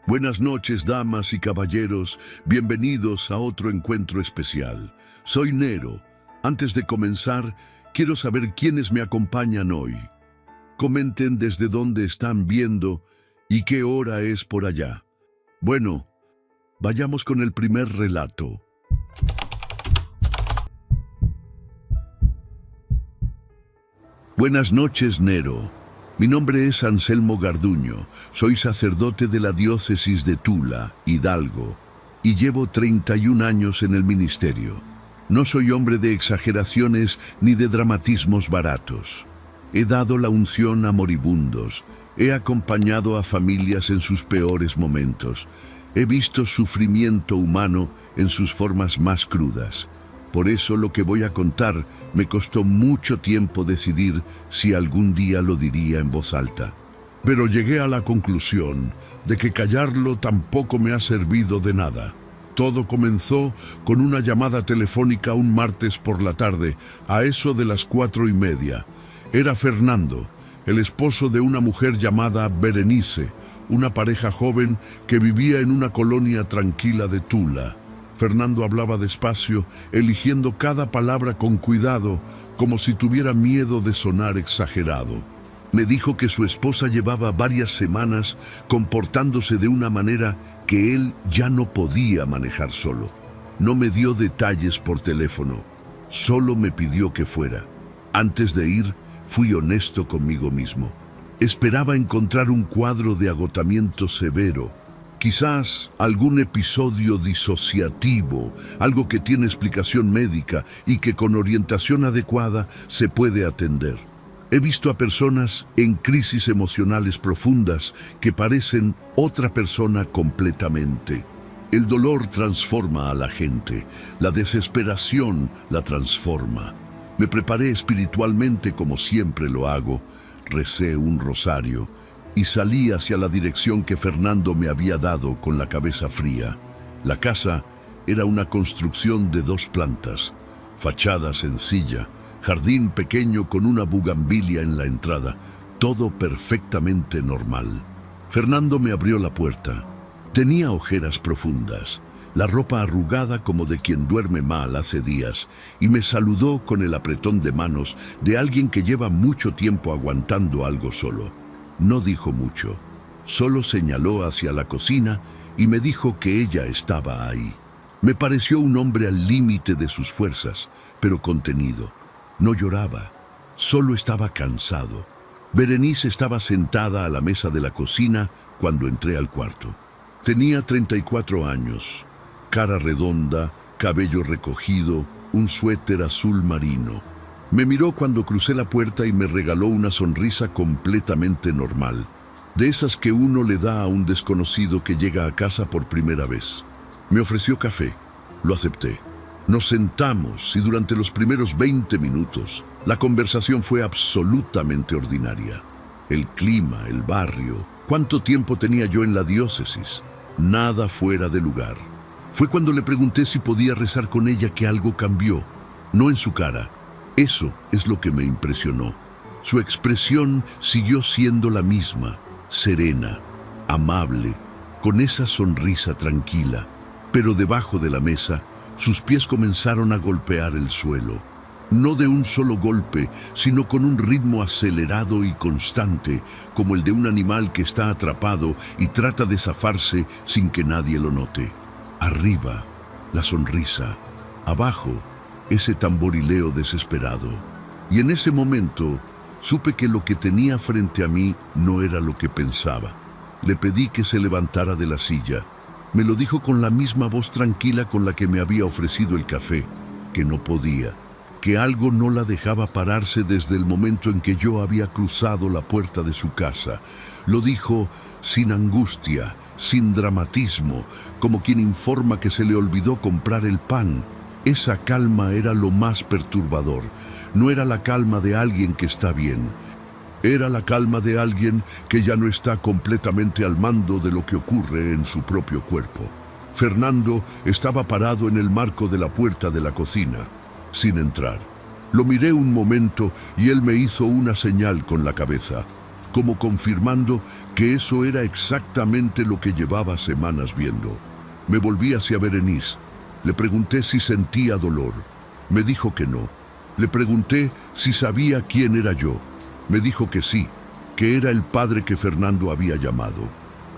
Buenas noches, damas y caballeros. Bienvenidos a otro encuentro especial. Soy Nero. Antes de comenzar, quiero saber quiénes me acompañan hoy. Comenten desde dónde están viendo y qué hora es por allá. Bueno, vayamos con el primer relato. Buenas noches, Nero. Mi nombre es Anselmo Garduño, soy sacerdote de la diócesis de Tula, Hidalgo, y llevo 31 años en el ministerio. No soy hombre de exageraciones ni de dramatismos baratos. He dado la unción a moribundos, he acompañado a familias en sus peores momentos, he visto sufrimiento humano en sus formas más crudas. Por eso lo que voy a contar me costó mucho tiempo decidir si algún día lo diría en voz alta. Pero llegué a la conclusión de que callarlo tampoco me ha servido de nada. Todo comenzó con una llamada telefónica un martes por la tarde, a eso de las 4:30. Era Fernando, el esposo de una mujer llamada Berenice, una pareja joven que vivía en una colonia tranquila de Tula. Fernando hablaba despacio, eligiendo cada palabra con cuidado, como si tuviera miedo de sonar exagerado. Me dijo que su esposa llevaba varias semanas comportándose de una manera que él ya no podía manejar solo. No me dio detalles por teléfono, solo me pidió que fuera. Antes de ir, fui honesto conmigo mismo. Esperaba encontrar un cuadro de agotamiento severo, quizás algún episodio disociativo, algo que tiene explicación médica y que con orientación adecuada se puede atender. He visto a personas en crisis emocionales profundas que parecen otra persona completamente. El dolor transforma a la gente, la desesperación la transforma. Me preparé espiritualmente como siempre lo hago, recé un rosario y salí hacia la dirección que Fernando me había dado con la cabeza fría. La casa era una construcción de 2 plantas, fachada sencilla, jardín pequeño con una bugambilia en la entrada, todo perfectamente normal. Fernando me abrió la puerta. Tenía ojeras profundas, la ropa arrugada como de quien duerme mal hace días, y me saludó con el apretón de manos de alguien que lleva mucho tiempo aguantando algo solo. No dijo mucho, solo señaló hacia la cocina y me dijo que ella estaba ahí. Me pareció un hombre al límite de sus fuerzas, pero contenido. No lloraba, solo estaba cansado. Berenice estaba sentada a la mesa de la cocina cuando entré al cuarto. Tenía 34 años, cara redonda, cabello recogido, un suéter azul marino. Me miró cuando crucé la puerta y me regaló una sonrisa completamente normal, de esas que uno le da a un desconocido que llega a casa por primera vez. Me ofreció café, lo acepté. Nos sentamos y durante los primeros 20 minutos la conversación fue absolutamente ordinaria. El clima, el barrio, cuánto tiempo tenía yo en la diócesis, nada fuera de lugar. Fue cuando le pregunté si podía rezar con ella que algo cambió, no en su cara. Eso es lo que me impresionó. Su expresión siguió siendo la misma, serena, amable, con esa sonrisa tranquila. Pero debajo de la mesa, sus pies comenzaron a golpear el suelo. No de un solo golpe, sino con un ritmo acelerado y constante, como el de un animal que está atrapado y trata de zafarse sin que nadie lo note. Arriba, la sonrisa. Abajo, ese tamborileo desesperado. Y en ese momento supe que lo que tenía frente a mí no era lo que pensaba. Le pedí que se levantara de la silla. Me lo dijo con la misma voz tranquila con la que me había ofrecido el café, que no podía, que algo no la dejaba pararse desde el momento en que yo había cruzado la puerta de su casa. Lo dijo sin angustia, sin dramatismo, como quien informa que se le olvidó comprar el pan. Esa calma era lo más perturbador. No era la calma de alguien que está bien. Era la calma de alguien que ya no está completamente al mando de lo que ocurre en su propio cuerpo. Fernando estaba parado en el marco de la puerta de la cocina, sin entrar. Lo miré un momento y él me hizo una señal con la cabeza, como confirmando que eso era exactamente lo que llevaba semanas viendo. Me volví hacia Berenice. Le pregunté si sentía dolor. Me dijo que no. Le pregunté si sabía quién era yo. Me dijo que sí, que era el padre que Fernando había llamado.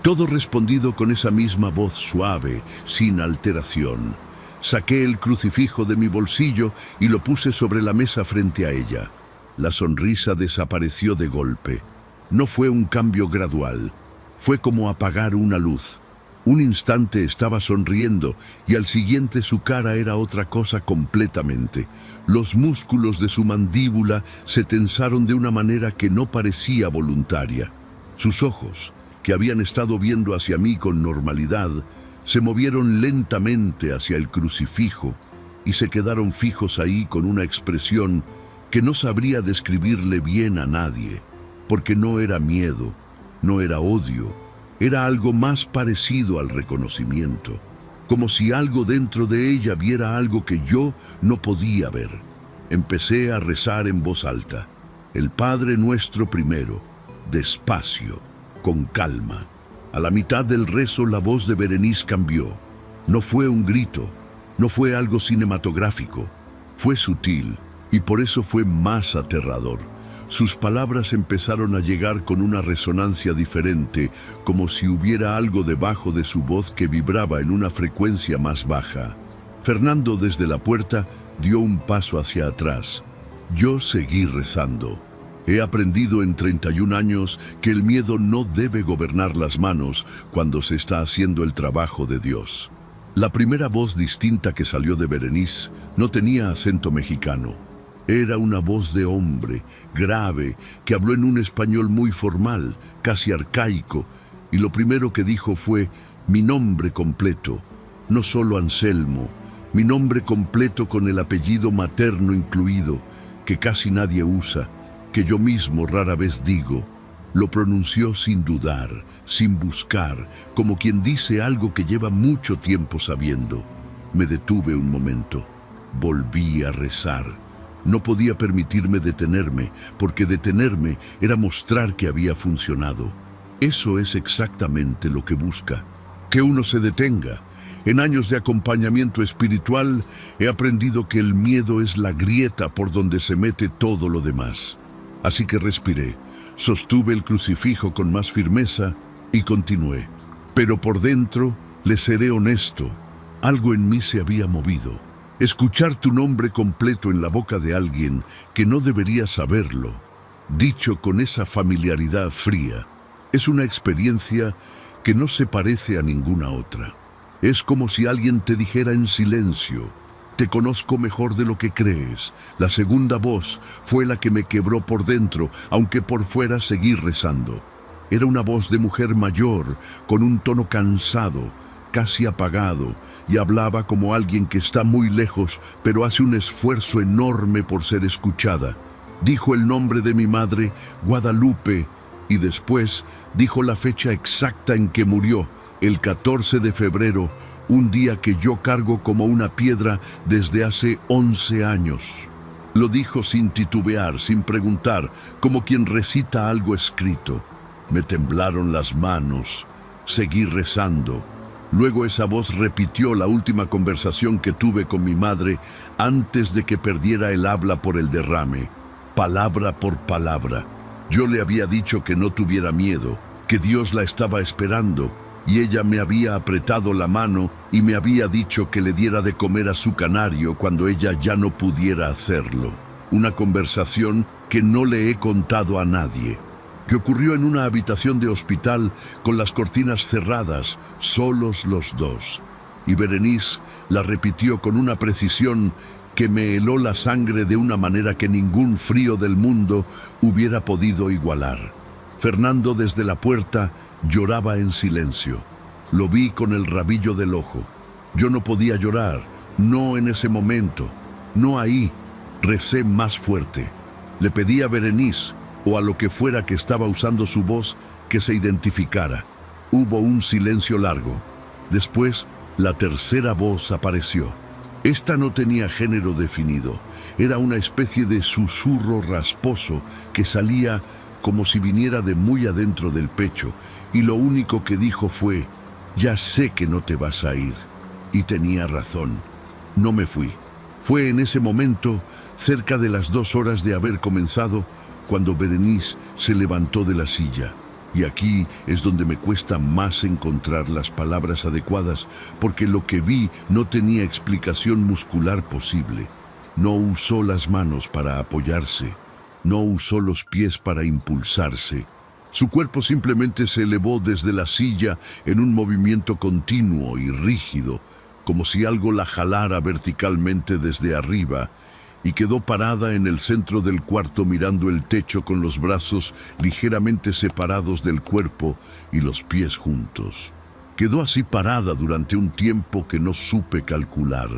Todo respondido con esa misma voz suave, sin alteración. Saqué el crucifijo de mi bolsillo y lo puse sobre la mesa frente a ella. La sonrisa desapareció de golpe. No fue un cambio gradual. Fue como apagar una luz. Un instante estaba sonriendo y al siguiente su cara era otra cosa completamente. Los músculos de su mandíbula se tensaron de una manera que no parecía voluntaria. Sus ojos, que habían estado viendo hacia mí con normalidad, se movieron lentamente hacia el crucifijo y se quedaron fijos ahí con una expresión que no sabría describirle bien a nadie, porque no era miedo, no era odio, era algo más parecido al reconocimiento, como si algo dentro de ella viera algo que yo no podía ver. Empecé a rezar en voz alta, el Padre Nuestro primero, despacio, con calma. A la mitad del rezo la voz de Berenice cambió. No fue un grito, no fue algo cinematográfico, fue sutil y por eso fue más aterrador. Sus palabras empezaron a llegar con una resonancia diferente, como si hubiera algo debajo de su voz que vibraba en una frecuencia más baja. Fernando desde la puerta dio un paso hacia atrás. Yo seguí rezando. He aprendido en 31 años que el miedo no debe gobernar las manos cuando se está haciendo el trabajo de Dios. La primera voz distinta que salió de Berenice no tenía acento mexicano. Era una voz de hombre, grave, que habló en un español muy formal, casi arcaico, y lo primero que dijo fue mi nombre completo, no solo Anselmo, mi nombre completo con el apellido materno incluido, que casi nadie usa, que yo mismo rara vez digo. Lo pronunció sin dudar, sin buscar, como quien dice algo que lleva mucho tiempo sabiendo. Me detuve un momento, volví a rezar. No podía permitirme detenerme, porque detenerme era mostrar que había funcionado. Eso es exactamente lo que busca, que uno se detenga. En años de acompañamiento espiritual he aprendido que el miedo es la grieta por donde se mete todo lo demás. Así que respiré, sostuve el crucifijo con más firmeza y continué. Pero por dentro, le seré honesto, algo en mí se había movido. Escuchar tu nombre completo en la boca de alguien que no debería saberlo, dicho con esa familiaridad fría, es una experiencia que no se parece a ninguna otra. Es como si alguien te dijera en silencio, te conozco mejor de lo que crees. La segunda voz fue la que me quebró por dentro, aunque por fuera seguí rezando. Era una voz de mujer mayor, con un tono cansado, casi apagado, y hablaba como alguien que está muy lejos, pero hace un esfuerzo enorme por ser escuchada. Dijo el nombre de mi madre, Guadalupe, y después dijo la fecha exacta en que murió, el 14 de febrero, un día que yo cargo como una piedra desde hace 11 años. Lo dijo sin titubear, sin preguntar, como quien recita algo escrito. Me temblaron las manos, seguí rezando. Luego esa voz repitió la última conversación que tuve con mi madre antes de que perdiera el habla por el derrame, palabra por palabra. Yo le había dicho que no tuviera miedo, que Dios la estaba esperando, y ella me había apretado la mano y me había dicho que le diera de comer a su canario cuando ella ya no pudiera hacerlo. Una conversación que no le he contado a nadie, que ocurrió en una habitación de hospital con las cortinas cerradas, solos los dos. Y Berenice la repitió con una precisión que me heló la sangre de una manera que ningún frío del mundo hubiera podido igualar. Fernando desde la puerta lloraba en silencio. Lo vi con el rabillo del ojo. Yo no podía llorar, no en ese momento, no ahí. Recé más fuerte. Le pedí a Berenice, o a lo que fuera que estaba usando su voz, que se identificara. Hubo un silencio largo. Después, la tercera voz apareció. Esta no tenía género definido. Era una especie de susurro rasposo que salía como si viniera de muy adentro del pecho, y lo único que dijo fue: «Ya sé que no te vas a ir». Y tenía razón. No me fui. Fue en ese momento, cerca de las 2 horas de haber comenzado, cuando Berenice se levantó de la silla. Y aquí es donde me cuesta más encontrar las palabras adecuadas, porque lo que vi no tenía explicación muscular posible. No usó las manos para apoyarse, no usó los pies para impulsarse. Su cuerpo simplemente se elevó desde la silla en un movimiento continuo y rígido, como si algo la jalara verticalmente desde arriba, y quedó parada en el centro del cuarto mirando el techo con los brazos ligeramente separados del cuerpo y los pies juntos. Quedó así parada durante un tiempo que no supe calcular.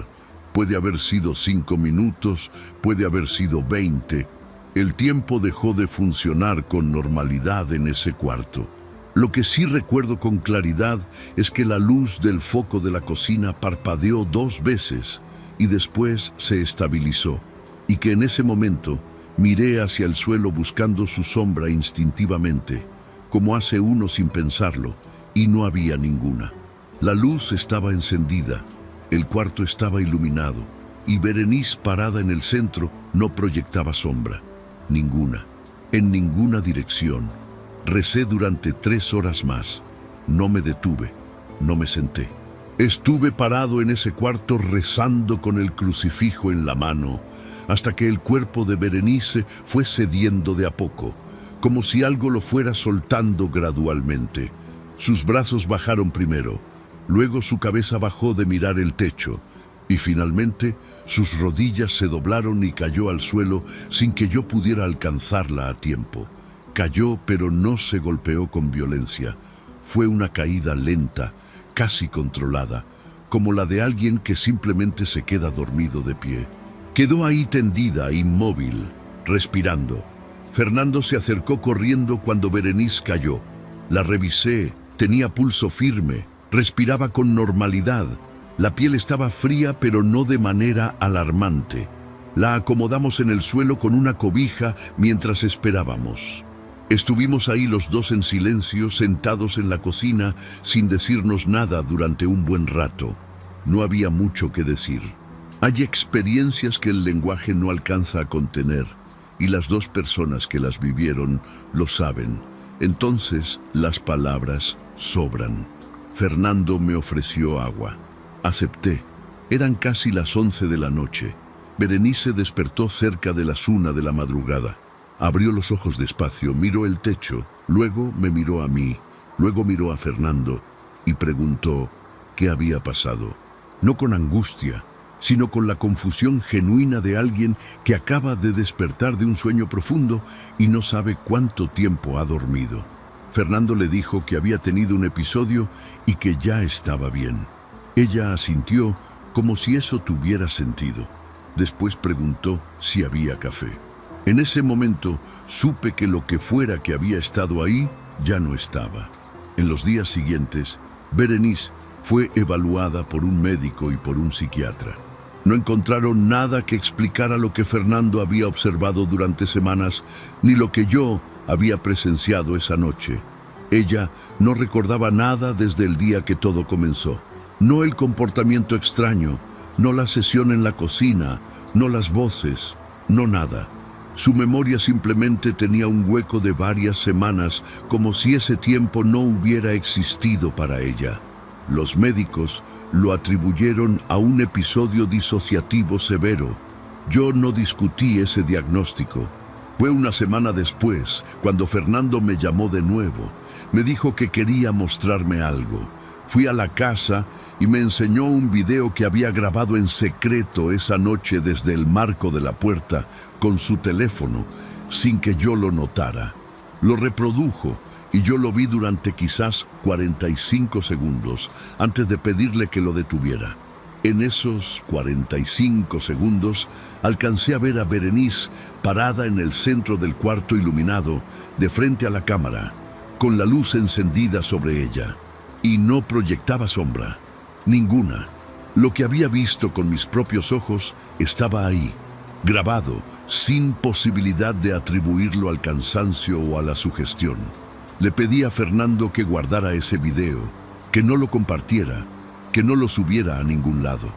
Puede haber sido 5 minutos, puede haber sido 20. El tiempo dejó de funcionar con normalidad en ese cuarto. Lo que sí recuerdo con claridad es que la luz del foco de la cocina parpadeó 2 veces y después se estabilizó, y que en ese momento miré hacia el suelo buscando su sombra instintivamente, como hace uno sin pensarlo, y no había ninguna. La luz estaba encendida, el cuarto estaba iluminado, y Berenice, parada en el centro, no proyectaba sombra. Ninguna, en ninguna dirección. Recé durante 3 horas más. No me detuve, no me senté. Estuve parado en ese cuarto rezando con el crucifijo en la mano, hasta que el cuerpo de Berenice fue cediendo de a poco, como si algo lo fuera soltando gradualmente. Sus brazos bajaron primero, luego su cabeza bajó de mirar el techo, y finalmente sus rodillas se doblaron y cayó al suelo sin que yo pudiera alcanzarla a tiempo. Cayó, pero no se golpeó con violencia. Fue una caída lenta, casi controlada, como la de alguien que simplemente se queda dormido de pie. Quedó ahí tendida, inmóvil, respirando. Fernando se acercó corriendo cuando Berenice cayó. La revisé, tenía pulso firme, respiraba con normalidad. La piel estaba fría, pero no de manera alarmante. La acomodamos en el suelo con una cobija mientras esperábamos. Estuvimos ahí los dos en silencio, sentados en la cocina, sin decirnos nada durante un buen rato. No había mucho que decir. Hay experiencias que el lenguaje no alcanza a contener, y las 2 personas que las vivieron lo saben. Entonces, las palabras sobran. Fernando me ofreció agua. Acepté. Eran casi las 11 de la noche. Berenice despertó cerca de las 1 de la madrugada. Abrió los ojos despacio, miró el techo, luego me miró a mí, luego miró a Fernando y preguntó qué había pasado. No con angustia, sino con la confusión genuina de alguien que acaba de despertar de un sueño profundo y no sabe cuánto tiempo ha dormido. Fernando le dijo que había tenido un episodio y que ya estaba bien. Ella asintió como si eso tuviera sentido. Después preguntó si había café. En ese momento supe que lo que fuera que había estado ahí ya no estaba. En los días siguientes, Berenice fue evaluada por un médico y por un psiquiatra. No encontraron nada que explicara lo que Fernando había observado durante semanas, ni lo que yo había presenciado esa noche. Ella no recordaba nada desde el día que todo comenzó. No el comportamiento extraño, no la sesión en la cocina, no las voces, no nada. Su memoria simplemente tenía un hueco de varias semanas, como si ese tiempo no hubiera existido para ella. Los médicos lo atribuyeron a un episodio disociativo severo. Yo no discutí ese diagnóstico. Fue una semana después, cuando Fernando me llamó de nuevo. Me dijo que quería mostrarme algo. Fui a la casa y me enseñó un video que había grabado en secreto esa noche desde el marco de la puerta con su teléfono, sin que yo lo notara. Lo reprodujo y yo lo vi durante quizás 45 segundos antes de pedirle que lo detuviera. En esos 45 segundos alcancé a ver a Berenice parada en el centro del cuarto iluminado, de frente a la cámara, con la luz encendida sobre ella, y no proyectaba sombra. Ninguna. Lo que había visto con mis propios ojos estaba ahí, grabado, sin posibilidad de atribuirlo al cansancio o a la sugestión. Le pedí a Fernando que guardara ese video, que no lo compartiera, que no lo subiera a ningún lado.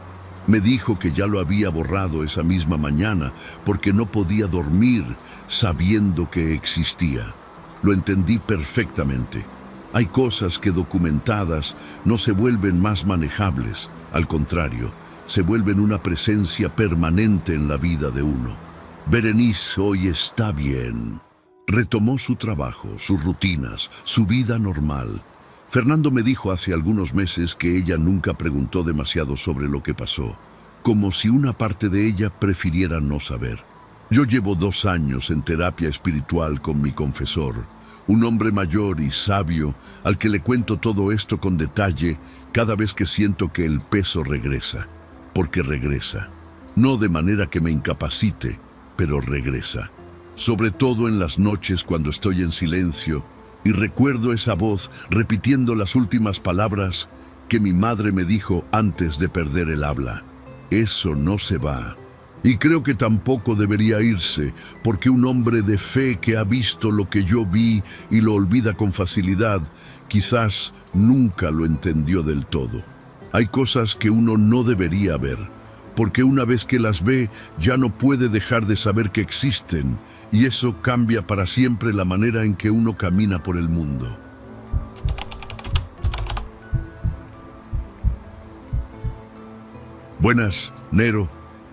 Me dijo que ya lo había borrado esa misma mañana porque no podía dormir sabiendo que existía. Lo entendí perfectamente. Hay cosas que documentadas no se vuelven más manejables, al contrario, se vuelven una presencia permanente en la vida de uno. Berenice hoy está bien. Retomó su trabajo, sus rutinas, su vida normal. Fernando me dijo hace algunos meses que ella nunca preguntó demasiado sobre lo que pasó, como si una parte de ella prefiriera no saber. Yo llevo 2 años en terapia espiritual con mi confesor, un hombre mayor y sabio al que le cuento todo esto con detalle cada vez que siento que el peso regresa, porque regresa. No de manera que me incapacite, pero regresa. Sobre todo en las noches cuando estoy en silencio y recuerdo esa voz repitiendo las últimas palabras que mi madre me dijo antes de perder el habla. Eso no se va. Y creo que tampoco debería irse, porque un hombre de fe que ha visto lo que yo vi y lo olvida con facilidad, quizás nunca lo entendió del todo. Hay cosas que uno no debería ver, porque una vez que las ve, ya no puede dejar de saber que existen, y eso cambia para siempre la manera en que uno camina por el mundo. Buenas, Nero.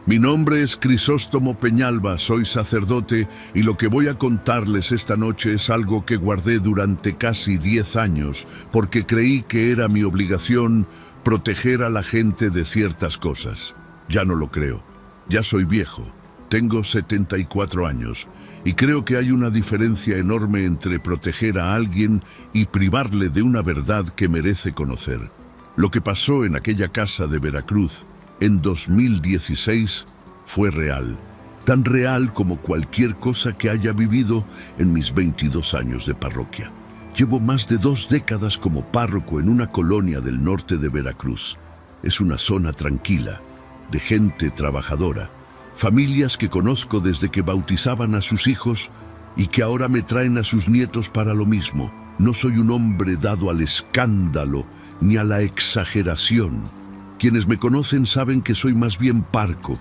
Mi nombre es Crisóstomo Peñalba, soy sacerdote y lo que voy a contarles esta noche es algo que guardé durante casi 10 años porque creí que era mi obligación proteger a la gente de ciertas cosas. Ya no lo creo. Ya soy viejo. Tengo 74 años y creo que hay una diferencia enorme entre proteger a alguien y privarle de una verdad que merece conocer. Lo que pasó en aquella casa de Veracruz en 2016 fue real, tan real como cualquier cosa que haya vivido en mis 22 años de parroquia. Llevo más de 2 décadas como párroco en una colonia del norte de Veracruz. Es una zona tranquila, de gente trabajadora, familias que conozco desde que bautizaban a sus hijos y que ahora me traen a sus nietos para lo mismo. No soy un hombre dado al escándalo ni a la exageración. Quienes me conocen saben que soy más bien parco,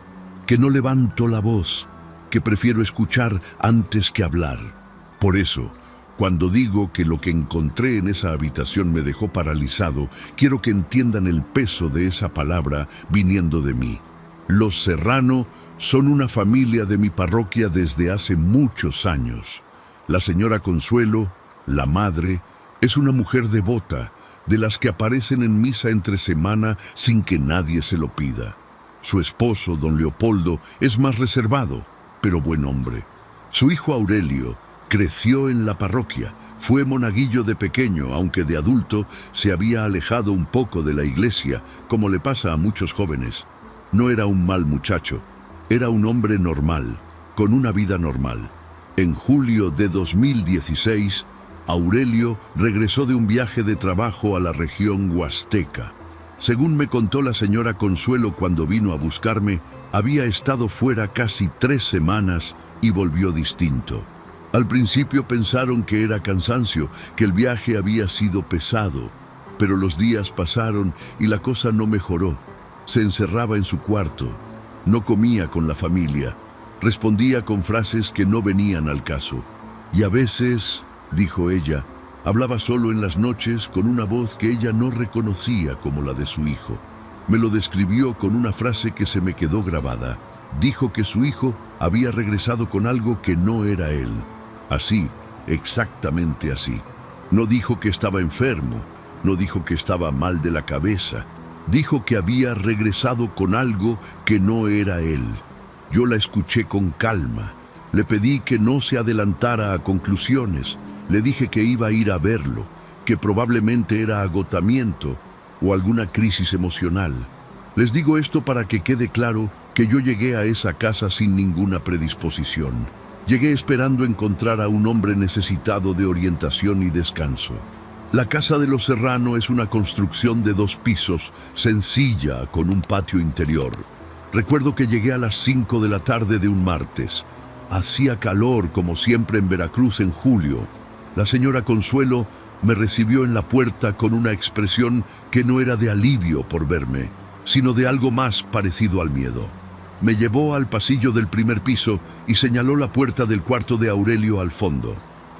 que no levanto la voz, que prefiero escuchar antes que hablar. Por eso, cuando digo que lo que encontré en esa habitación me dejó paralizado, quiero que entiendan el peso de esa palabra viniendo de mí. Los Serrano son una familia de mi parroquia desde hace muchos años. La señora Consuelo, la madre, es una mujer devota, de las que aparecen en misa entre semana sin que nadie se lo pida. Su esposo, don Leopoldo, es más reservado, pero buen hombre. Su hijo Aurelio creció en la parroquia, fue monaguillo de pequeño, aunque de adulto se había alejado un poco de la iglesia, como le pasa a muchos jóvenes. No era un mal muchacho, era un hombre normal, con una vida normal. En julio de 2016, Aurelio regresó de un viaje de trabajo a la región huasteca. Según me contó la señora Consuelo cuando vino a buscarme, había estado fuera casi 3 semanas y volvió distinto. Al principio pensaron que era cansancio, que el viaje había sido pesado, pero los días pasaron y la cosa no mejoró. Se encerraba en su cuarto, no comía con la familia, respondía con frases que no venían al caso. Y a veces, dijo ella, hablaba solo en las noches con una voz que ella no reconocía como la de su hijo. Me lo describió con una frase que se me quedó grabada. Dijo que su hijo había regresado con algo que no era él. Así, exactamente así. No dijo que estaba enfermo, no dijo que estaba mal de la cabeza. Dijo que había regresado con algo que no era él. Yo la escuché con calma. Le pedí que no se adelantara a conclusiones. Le dije que iba a ir a verlo, que probablemente era agotamiento o alguna crisis emocional. Les digo esto para que quede claro que yo llegué a esa casa sin ninguna predisposición. Llegué esperando encontrar a un hombre necesitado de orientación y descanso. La casa de los Serrano es una construcción de 2 pisos, sencilla, con un patio interior. Recuerdo que llegué a las 5 de la tarde de un martes. Hacía calor, como siempre en Veracruz en julio. La señora Consuelo me recibió en la puerta con una expresión que no era de alivio por verme, sino de algo más parecido al miedo. Me llevó al pasillo del primer piso y señaló la puerta del cuarto de Aurelio al fondo.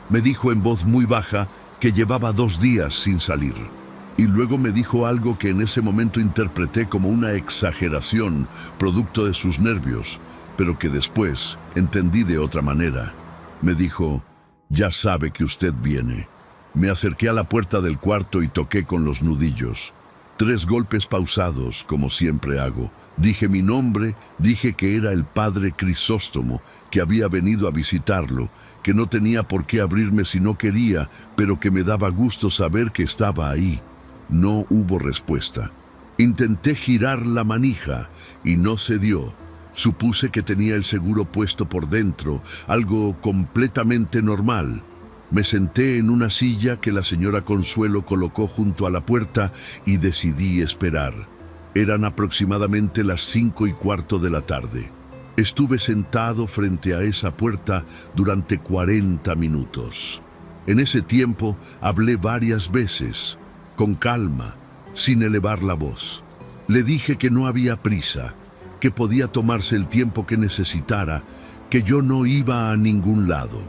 Me dijo en voz muy baja que llevaba 2 días sin salir. Y luego me dijo algo que en ese momento interpreté como una exageración, producto de sus nervios, pero que después entendí de otra manera. Me dijo: «Ya sabe que usted viene». Me acerqué a la puerta del cuarto y toqué con los nudillos. 3 golpes pausados, como siempre hago. Dije mi nombre, dije que era el padre Crisóstomo, que había venido a visitarlo, que no tenía por qué abrirme si no quería, pero que me daba gusto saber que estaba ahí. No hubo respuesta. Intenté girar la manija y no se dio. Supuse que tenía el seguro puesto por dentro, algo completamente normal. Me senté en una silla que la señora Consuelo colocó junto a la puerta y decidí esperar. Eran aproximadamente las 5:15 de la tarde. Estuve sentado frente a esa puerta durante 40 minutos. En ese tiempo hablé varias veces, con calma, sin elevar la voz. Le dije que no había prisa, que podía tomarse el tiempo que necesitara, que yo no iba a ningún lado.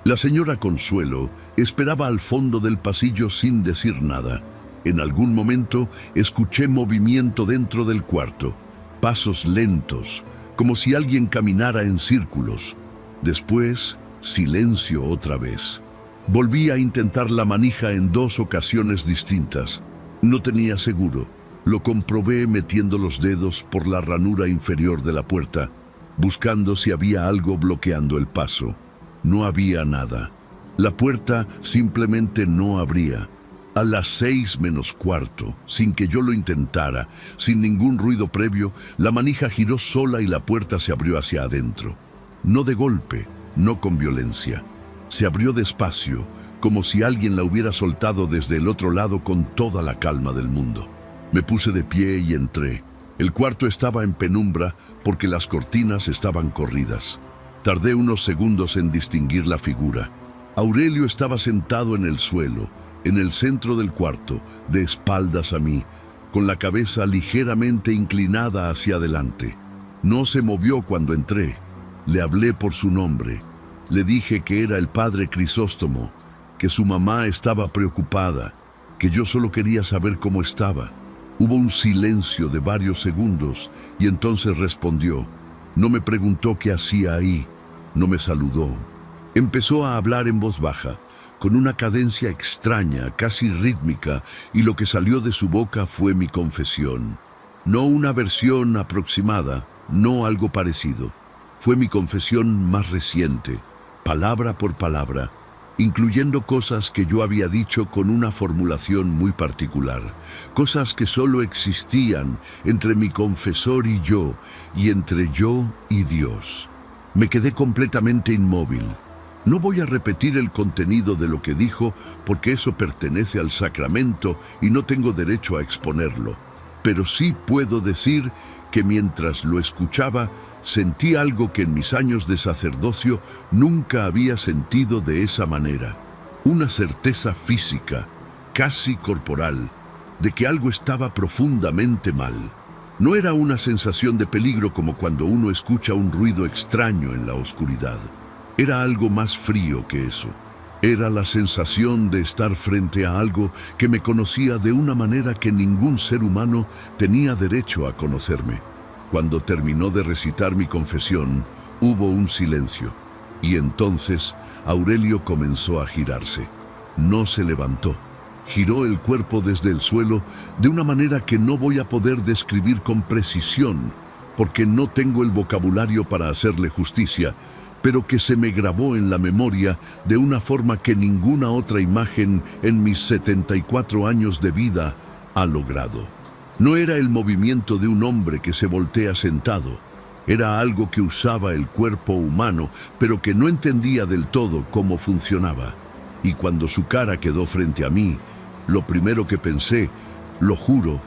La señora Consuelo esperaba al fondo del pasillo sin decir nada. En algún momento escuché movimiento dentro del cuarto, pasos lentos, como si alguien caminara en círculos. Después, silencio otra vez. Volví a intentar la manija en 2 ocasiones distintas. No tenía seguro. Lo comprobé metiendo los dedos por la ranura inferior de la puerta, buscando si había algo bloqueando el paso. No había nada. La puerta simplemente no abría. A las 6:15, sin que yo lo intentara, sin ningún ruido previo, la manija giró sola y la puerta se abrió hacia adentro. No de golpe, no con violencia. Se abrió despacio, como si alguien la hubiera soltado desde el otro lado con toda la calma del mundo. Me puse de pie y entré. El cuarto estaba en penumbra porque las cortinas estaban corridas. Tardé unos segundos en distinguir la figura. Aurelio estaba sentado en el suelo, en el centro del cuarto, de espaldas a mí, con la cabeza ligeramente inclinada hacia adelante. No se movió cuando entré. Le hablé por su nombre. Le dije que era el padre Crisóstomo, que su mamá estaba preocupada, que yo solo quería saber cómo estaba. Hubo un silencio de varios segundos y entonces respondió. No me preguntó qué hacía ahí, no me saludó. Empezó a hablar en voz baja, con una cadencia extraña, casi rítmica, y lo que salió de su boca fue mi confesión. No una versión aproximada, no algo parecido. Fue mi confesión más reciente, palabra por palabra, incluyendo cosas que yo había dicho con una formulación muy particular, cosas que solo existían entre mi confesor y yo, y entre yo y Dios. Me quedé completamente inmóvil. No voy a repetir el contenido de lo que dijo porque eso pertenece al sacramento y no tengo derecho a exponerlo. Pero sí puedo decir que mientras lo escuchaba, sentí algo que en mis años de sacerdocio nunca había sentido de esa manera. Una certeza física, casi corporal, de que algo estaba profundamente mal. No era una sensación de peligro como cuando uno escucha un ruido extraño en la oscuridad. Era algo más frío que eso. Era la sensación de estar frente a algo que me conocía de una manera que ningún ser humano tenía derecho a conocerme. Cuando terminó de recitar mi confesión, hubo un silencio. Y entonces Aurelio comenzó a girarse. No se levantó. Giró el cuerpo desde el suelo de una manera que no voy a poder describir con precisión, porque no tengo el vocabulario para hacerle justicia, pero que se me grabó en la memoria de una forma que ninguna otra imagen en mis 74 años de vida ha logrado. No era el movimiento de un hombre que se voltea sentado. Era algo que usaba el cuerpo humano, pero que no entendía del todo cómo funcionaba. Y cuando su cara quedó frente a mí, lo primero que pensé, lo juro,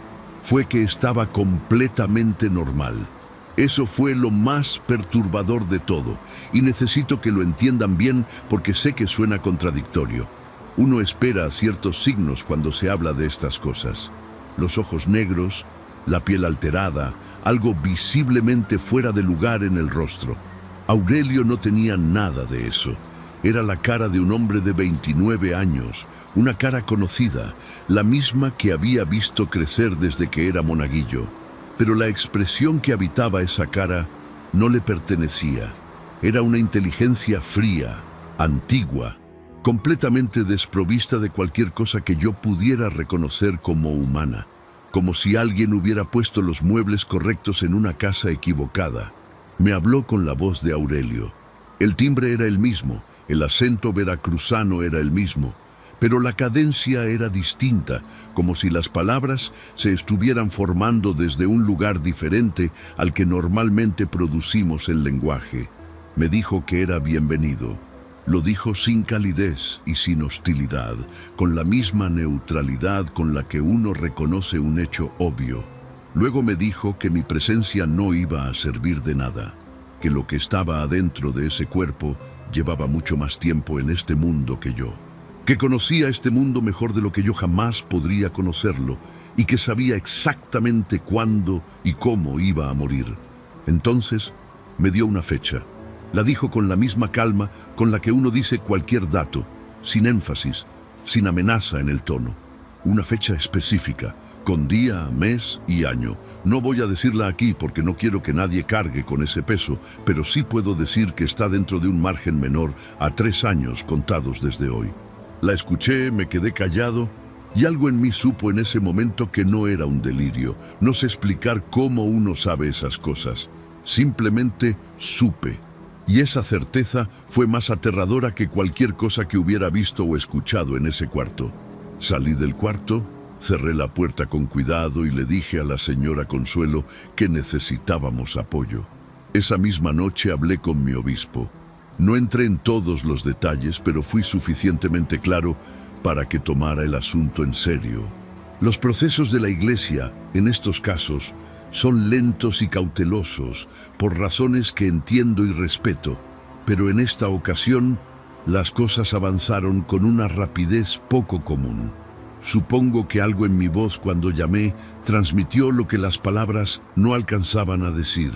fue que estaba completamente normal. Eso fue lo más perturbador de todo, y necesito que lo entiendan bien porque sé que suena contradictorio. Uno espera ciertos signos cuando se habla de estas cosas. Los ojos negros, la piel alterada, algo visiblemente fuera de lugar en el rostro. Aurelio no tenía nada de eso. Era la cara de un hombre de 29 años, una cara conocida, la misma que había visto crecer desde que era monaguillo. Pero la expresión que habitaba esa cara no le pertenecía. Era una inteligencia fría, antigua, completamente desprovista de cualquier cosa que yo pudiera reconocer como humana, como si alguien hubiera puesto los muebles correctos en una casa equivocada. Me habló con la voz de Aurelio. El timbre era el mismo, el acento veracruzano era el mismo, pero la cadencia era distinta, como si las palabras se estuvieran formando desde un lugar diferente al que normalmente producimos el lenguaje. Me dijo que era bienvenido. Lo dijo sin calidez y sin hostilidad, con la misma neutralidad con la que uno reconoce un hecho obvio. Luego me dijo que mi presencia no iba a servir de nada, que lo que estaba adentro de ese cuerpo llevaba mucho más tiempo en este mundo que yo, que conocía este mundo mejor de lo que yo jamás podría conocerlo y que sabía exactamente cuándo y cómo iba a morir. Entonces me dio una fecha. La dijo con la misma calma con la que uno dice cualquier dato, sin énfasis, sin amenaza en el tono. Una fecha específica, con día, mes y año. No voy a decirla aquí porque no quiero que nadie cargue con ese peso, pero sí puedo decir que está dentro de un margen menor a 3 años contados desde hoy. La escuché, me quedé callado y algo en mí supo en ese momento que no era un delirio. No sé explicar cómo uno sabe esas cosas. Simplemente supe. Y esa certeza fue más aterradora que cualquier cosa que hubiera visto o escuchado en ese cuarto. Salí del cuarto, cerré la puerta con cuidado y le dije a la señora Consuelo que necesitábamos apoyo. Esa misma noche hablé con mi obispo. No entré en todos los detalles, pero fui suficientemente claro para que tomara el asunto en serio. Los procesos de la Iglesia, en estos casos, son lentos y cautelosos, por razones que entiendo y respeto, pero en esta ocasión las cosas avanzaron con una rapidez poco común. Supongo que algo en mi voz cuando llamé transmitió lo que las palabras no alcanzaban a decir.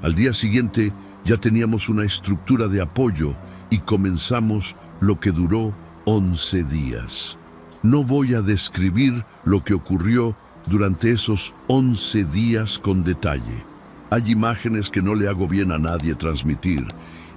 Al día siguiente ya teníamos una estructura de apoyo y comenzamos lo que duró 11 días. No voy a describir lo que ocurrió durante esos 11 días con detalle. Hay imágenes que no le hago bien a nadie transmitir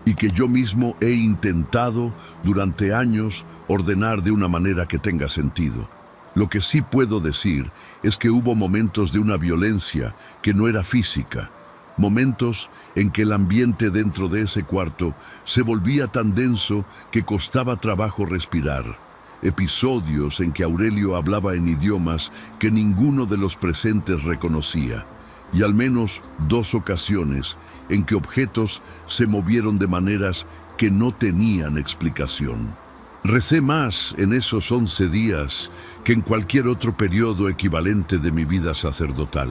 y que yo mismo he intentado durante años ordenar de una manera que tenga sentido. Lo que sí puedo decir es que hubo momentos de una violencia que no era física, momentos en que el ambiente dentro de ese cuarto se volvía tan denso que costaba trabajo respirar. Episodios en que Aurelio hablaba en idiomas que ninguno de los presentes reconocía, y al menos 2 ocasiones en que objetos se movieron de maneras que no tenían explicación. Recé más en esos 11 días que en cualquier otro periodo equivalente de mi vida sacerdotal.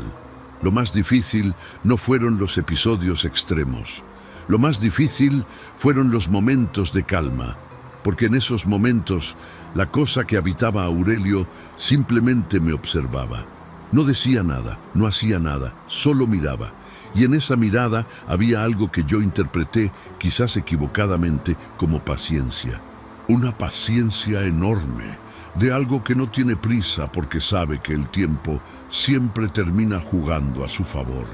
Lo más difícil no fueron los episodios extremos. Lo más difícil fueron los momentos de calma, porque en esos momentos la cosa que habitaba a Aurelio simplemente me observaba. No decía nada, no hacía nada, solo miraba. Y en esa mirada había algo que yo interpreté, quizás equivocadamente, como paciencia. Una paciencia enorme, de algo que no tiene prisa porque sabe que el tiempo siempre termina jugando a su favor.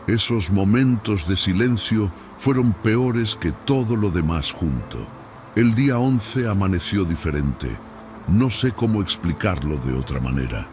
Esos momentos de silencio fueron peores que todo lo demás junto. El día 11 amaneció diferente. No sé cómo explicarlo de otra manera.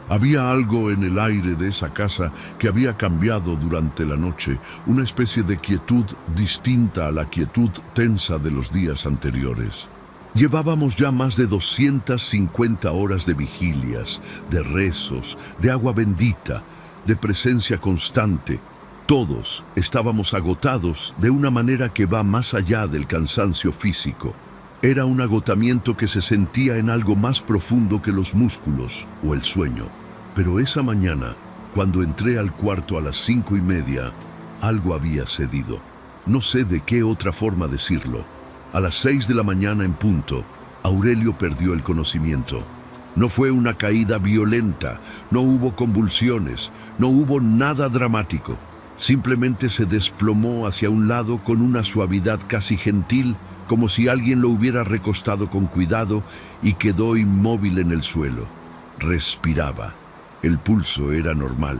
Había algo en el aire de esa casa que había cambiado durante la noche, una especie de quietud distinta a la quietud tensa de los días anteriores. Llevábamos ya más de 250 horas de vigilias, de rezos, de agua bendita, de presencia constante. Todos estábamos agotados de una manera que va más allá del cansancio físico. Era un agotamiento que se sentía en algo más profundo que los músculos o el sueño. Pero esa mañana, cuando entré al cuarto a las 5:30, Algo había cedido. No sé de qué otra forma decirlo. A las 6 de la mañana en punto, Aurelio perdió el conocimiento. No fue una caída violenta, no hubo convulsiones, no hubo nada dramático. Simplemente se desplomó hacia un lado con una suavidad casi gentil, como si alguien lo hubiera recostado con cuidado, y quedó inmóvil en el suelo. Respiraba. El pulso era normal,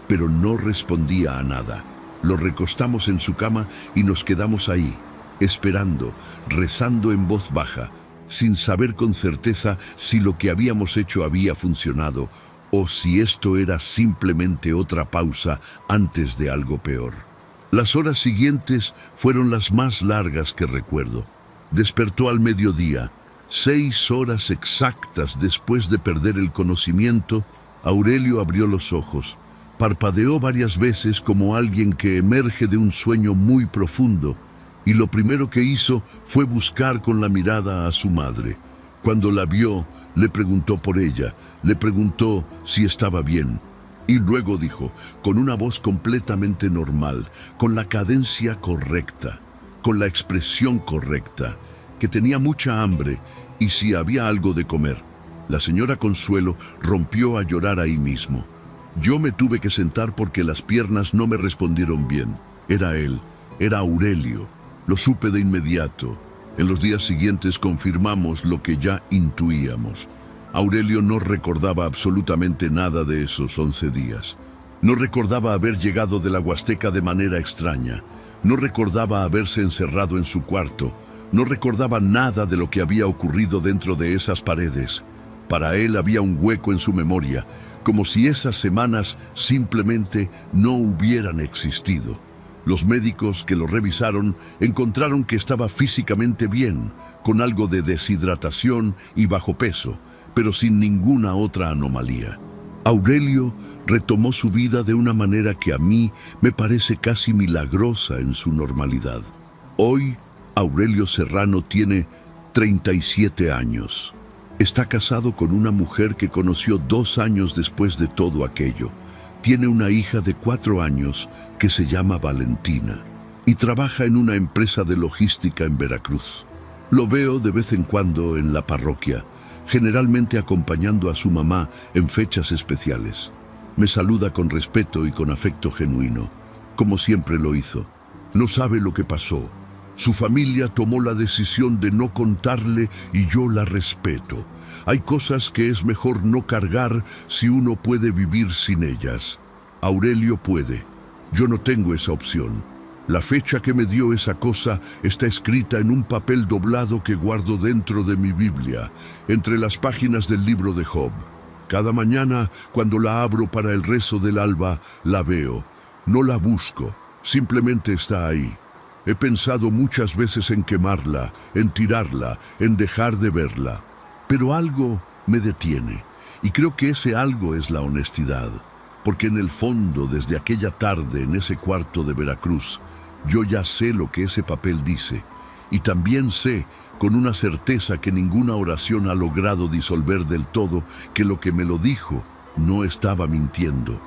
pero no respondía a nada. Lo recostamos en su cama y nos quedamos ahí, esperando, rezando en voz baja, sin saber con certeza si lo que habíamos hecho había funcionado o si esto era simplemente otra pausa antes de algo peor. Las horas siguientes fueron las más largas que recuerdo. Despertó al mediodía. 6 horas exactas después de perder el conocimiento, Aurelio abrió los ojos. Parpadeó varias veces como alguien que emerge de un sueño muy profundo, y lo primero que hizo fue buscar con la mirada a su madre. Cuando la vio, le preguntó por ella, le preguntó si estaba bien, y luego dijo, con una voz completamente normal, con la cadencia correcta, con la expresión correcta, que tenía mucha hambre y si había algo de comer. La señora Consuelo rompió a llorar ahí mismo. Yo me tuve que sentar porque las piernas no me respondieron bien. Era él, era Aurelio. Lo supe de inmediato. En los días siguientes confirmamos lo que ya intuíamos. Aurelio no recordaba absolutamente nada de esos 11 días. No recordaba haber llegado de la Huasteca de manera extraña. No recordaba haberse encerrado en su cuarto. No recordaba nada de lo que había ocurrido dentro de esas paredes. Para él había un hueco en su memoria, como si esas semanas simplemente no hubieran existido. Los médicos que lo revisaron encontraron que estaba físicamente bien, con algo de deshidratación y bajo peso, pero sin ninguna otra anomalía. Aurelio retomó su vida de una manera que a mí me parece casi milagrosa en su normalidad. Hoy, Aurelio Serrano tiene 37 años. Está casado con una mujer que conoció 2 años después de todo aquello. Tiene una hija de 4 años que se llama Valentina y trabaja en una empresa de logística en Veracruz. Lo veo de vez en cuando en la parroquia, generalmente acompañando a su mamá en fechas especiales. Me saluda con respeto y con afecto genuino, como siempre lo hizo. No sabe lo que pasó. Su familia tomó la decisión de no contarle y yo la respeto. Hay cosas que es mejor no cargar si uno puede vivir sin ellas. Aurelio puede. Yo no tengo esa opción. La fecha que me dio esa cosa está escrita en un papel doblado que guardo dentro de mi Biblia, entre las páginas del libro de Job. Cada mañana, cuando la abro para el rezo del alba, la veo. No la busco, simplemente está ahí. He pensado muchas veces en quemarla, en tirarla, en dejar de verla. Pero algo me detiene, y creo que ese algo es la honestidad. Porque en el fondo, desde aquella tarde en ese cuarto de Veracruz, yo ya sé lo que ese papel dice, y también sé, con una certeza que ninguna oración ha logrado disolver del todo, que lo que me lo dijo no estaba mintiendo.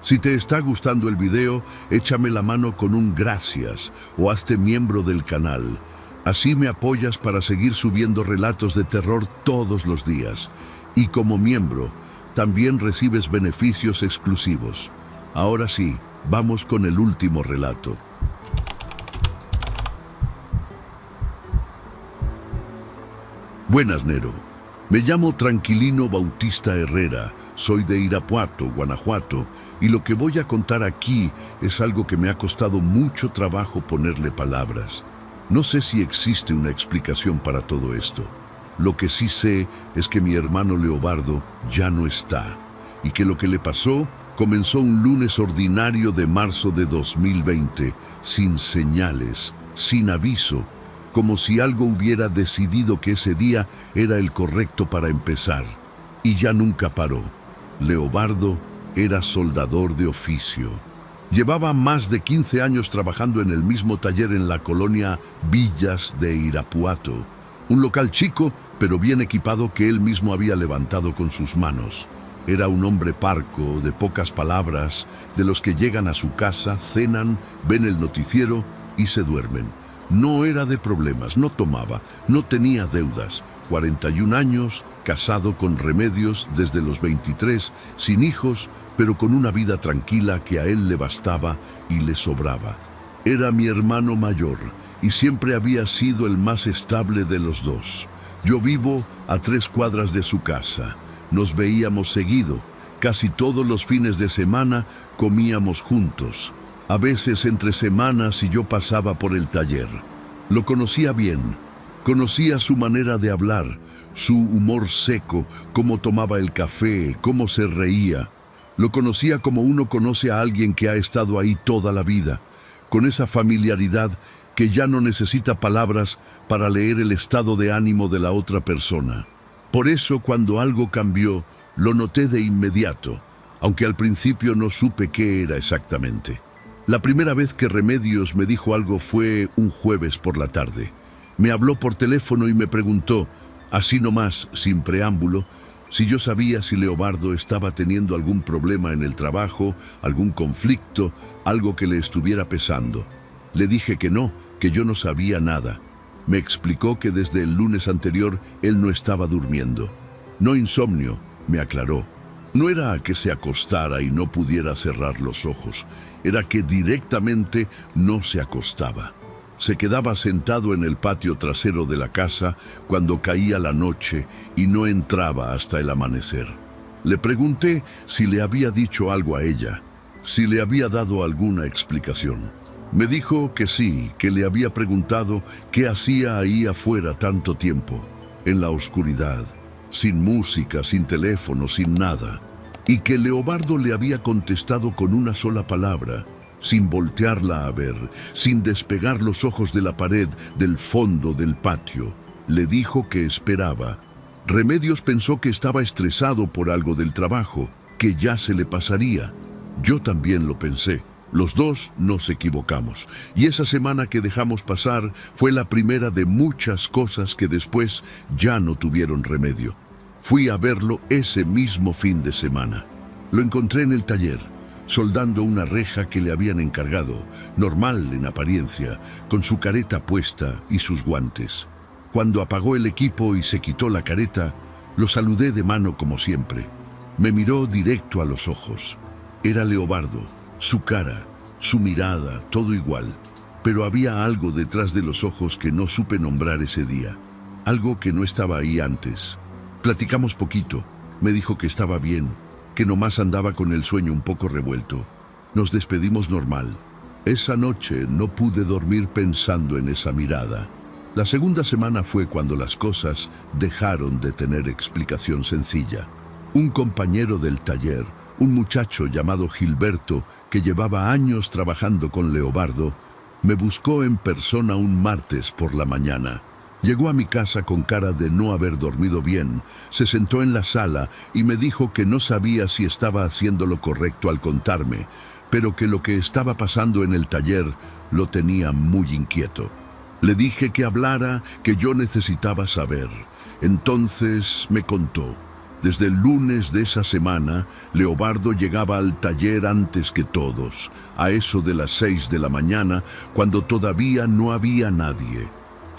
Si te está gustando el video, échame la mano con un gracias o hazte miembro del canal. Así me apoyas para seguir subiendo relatos de terror todos los días. Y como miembro, también recibes beneficios exclusivos. Ahora sí, vamos con el último relato. Buenas, Nero. Me llamo Tranquilino Bautista Herrera, soy de Irapuato, Guanajuato, y lo que voy a contar aquí es algo que me ha costado mucho trabajo ponerle palabras. No sé si existe una explicación para todo esto. Lo que sí sé es que mi hermano Leobardo ya no está, y que lo que le pasó comenzó un lunes ordinario de marzo de 2020, sin señales, sin aviso, como si algo hubiera decidido que ese día era el correcto para empezar. Y ya nunca paró. Leobardo era soldador de oficio. Llevaba más de 15 años trabajando en el mismo taller en la colonia Villas de Irapuato, un local chico pero bien equipado que él mismo había levantado con sus manos. Era un hombre parco, de pocas palabras, de los que llegan a su casa, cenan, ven el noticiero y se duermen. No era de problemas, no tomaba, no tenía deudas. 41 años, casado con Remedios desde los 23, sin hijos, pero con una vida tranquila que a él le bastaba y le sobraba. Era mi hermano mayor y siempre había sido el más estable de los dos. Yo vivo a 3 cuadras de su casa. Nos veíamos seguido. Casi todos los fines de semana comíamos juntos. A veces entre semanas si yo pasaba por el taller. Lo conocía bien. Conocía su manera de hablar, su humor seco, cómo tomaba el café, cómo se reía. Lo conocía como uno conoce a alguien que ha estado ahí toda la vida, con esa familiaridad que ya no necesita palabras para leer el estado de ánimo de la otra persona. Por eso, cuando algo cambió, lo noté de inmediato, aunque al principio no supe qué era exactamente. La primera vez que Remedios me dijo algo fue un jueves por la tarde. Me habló por teléfono y me preguntó, así nomás, sin preámbulo, si yo sabía si Leobardo estaba teniendo algún problema en el trabajo, algún conflicto, algo que le estuviera pesando. Le dije que no, que yo no sabía nada. Me explicó que desde el lunes anterior él no estaba durmiendo. No insomnio, me aclaró. No era que se acostara y no pudiera cerrar los ojos, era que directamente no se acostaba. Se quedaba sentado en el patio trasero de la casa cuando caía la noche y no entraba hasta el amanecer. Le pregunté si le había dicho algo a ella, si le había dado alguna explicación. Me dijo que sí, que le había preguntado qué hacía ahí afuera tanto tiempo, en la oscuridad, sin música, sin teléfono, sin nada, y que Leobardo le había contestado con una sola palabra, sin voltearla a ver, sin despegar los ojos de la pared del fondo del patio. Le dijo que esperaba. Remedios pensó que estaba estresado por algo del trabajo, que ya se le pasaría. Yo también lo pensé. Los dos nos equivocamos, y esa semana que dejamos pasar fue la primera de muchas cosas que después ya no tuvieron remedio. Fui a verlo ese mismo fin de semana. Lo encontré en el taller, soldando una reja que le habían encargado, normal en apariencia, con su careta puesta y sus guantes. Cuando apagó el equipo y se quitó la careta, lo saludé de mano como siempre. Me miró directo a los ojos. Era Leobardo, su cara, su mirada, todo igual, pero había algo detrás de los ojos que no supe nombrar ese día, algo que no estaba ahí antes. Platicamos poquito, me dijo que estaba bien, que nomás andaba con el sueño un poco revuelto. Nos despedimos normal. Esa noche no pude dormir pensando en esa mirada. La segunda semana fue cuando las cosas dejaron de tener explicación sencilla. Un compañero del taller, un muchacho llamado Gilberto, que llevaba años trabajando con Leobardo, me buscó en persona un martes por la mañana. Llegó a mi casa con cara de no haber dormido bien, se sentó en la sala y me dijo que no sabía si estaba haciendo lo correcto al contarme, pero que lo que estaba pasando en el taller lo tenía muy inquieto. Le dije que hablara, que yo necesitaba saber. Entonces me contó. Desde el lunes de esa semana, Leobardo llegaba al taller antes que todos, a eso de las 6 de la mañana, cuando todavía no había nadie.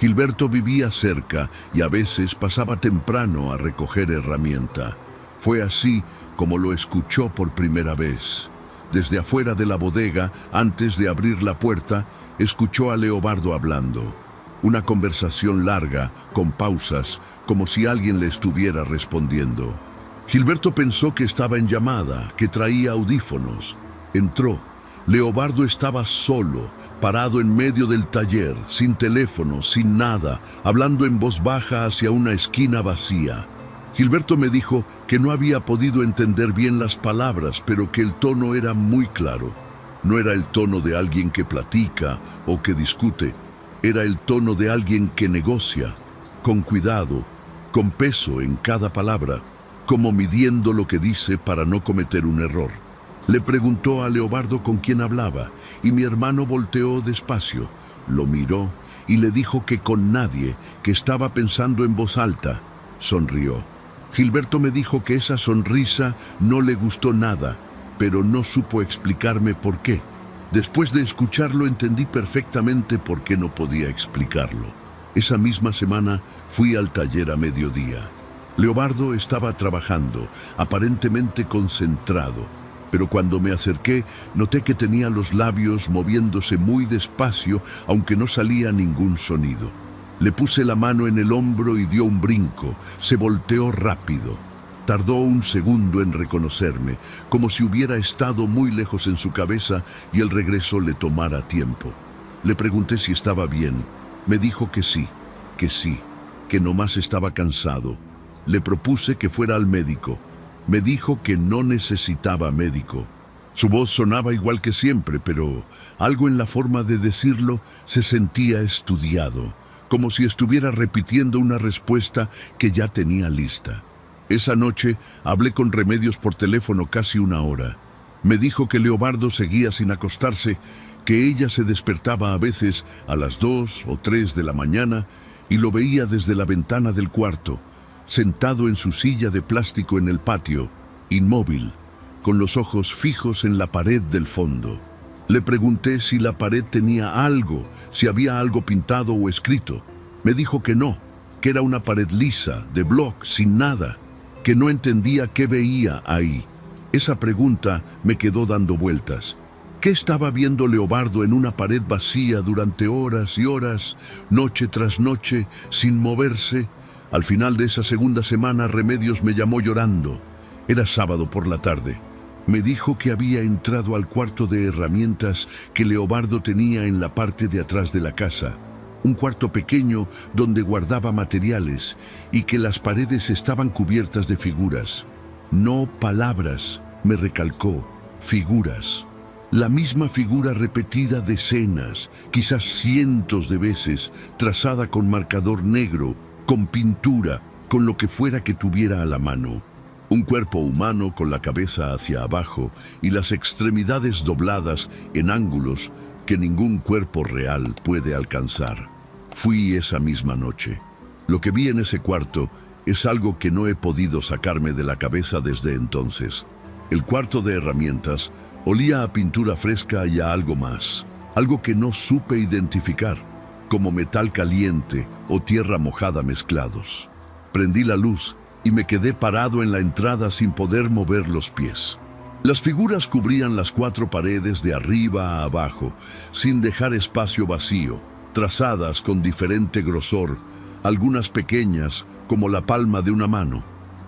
Gilberto vivía cerca y a veces pasaba temprano a recoger herramienta. Fue así como lo escuchó por primera vez. Desde afuera de la bodega, antes de abrir la puerta, escuchó a Leobardo hablando. Una conversación larga, con pausas, como si alguien le estuviera respondiendo. Gilberto pensó que estaba en llamada, que traía audífonos. Entró. Leobardo estaba solo, parado en medio del taller, sin teléfono, sin nada, hablando en voz baja hacia una esquina vacía. Gilberto me dijo que no había podido entender bien las palabras, pero que el tono era muy claro. No era el tono de alguien que platica o que discute, era el tono de alguien que negocia, con cuidado, con peso en cada palabra, como midiendo lo que dice para no cometer un error. Le preguntó a Leobardo con quién hablaba, y mi hermano volteó despacio, lo miró y le dijo que con nadie, que estaba pensando en voz alta. Sonrió. Gilberto me dijo que esa sonrisa no le gustó nada, pero no supo explicarme por qué. Después de escucharlo entendí perfectamente por qué no podía explicarlo. Esa misma semana fui al taller a mediodía. Leobardo estaba trabajando, aparentemente concentrado, pero cuando me acerqué noté que tenía los labios moviéndose muy despacio, aunque no salía ningún sonido. Le puse la mano en el hombro y dio un brinco, se volteó rápido. Tardó un segundo en reconocerme, como si hubiera estado muy lejos en su cabeza y el regreso le tomara tiempo. Le pregunté si estaba bien. Me dijo que sí, que nomás estaba cansado. Le propuse que fuera al médico. Me dijo que no necesitaba médico. Su voz sonaba igual que siempre, pero algo en la forma de decirlo se sentía estudiado, como si estuviera repitiendo una respuesta que ya tenía lista. Esa noche hablé con Remedios por teléfono casi 1 hora. Me dijo que Leobardo seguía sin acostarse, que ella se despertaba a veces a las 2 o 3 de la mañana y lo veía desde la ventana del cuarto, sentado en su silla de plástico en el patio, inmóvil, con los ojos fijos en la pared del fondo. Le pregunté si la pared tenía algo, si había algo pintado o escrito. Me dijo que no, que era una pared lisa, de bloc, sin nada, que no entendía qué veía ahí. Esa pregunta me quedó dando vueltas. ¿Qué estaba viendo Leobardo en una pared vacía durante horas y horas, noche tras noche, sin moverse? Al final de esa segunda semana, Remedios me llamó llorando. Era sábado por la tarde. Me dijo que había entrado al cuarto de herramientas que Leobardo tenía en la parte de atrás de la casa. Un cuarto pequeño donde guardaba materiales y que las paredes estaban cubiertas de figuras. No palabras, me recalcó, figuras. La misma figura repetida decenas, quizás cientos de veces, trazada con marcador negro, con pintura, con lo que fuera que tuviera a la mano. Un cuerpo humano con la cabeza hacia abajo y las extremidades dobladas en ángulos que ningún cuerpo real puede alcanzar. Fui esa misma noche. Lo que vi en ese cuarto es algo que no he podido sacarme de la cabeza desde entonces. El cuarto de herramientas olía a pintura fresca y a algo más, algo que no supe identificar, como metal caliente o tierra mojada mezclados. Prendí la luz y me quedé parado en la entrada sin poder mover los pies. Las figuras cubrían las 4 paredes de arriba a abajo, sin dejar espacio vacío, trazadas con diferente grosor, algunas pequeñas como la palma de una mano,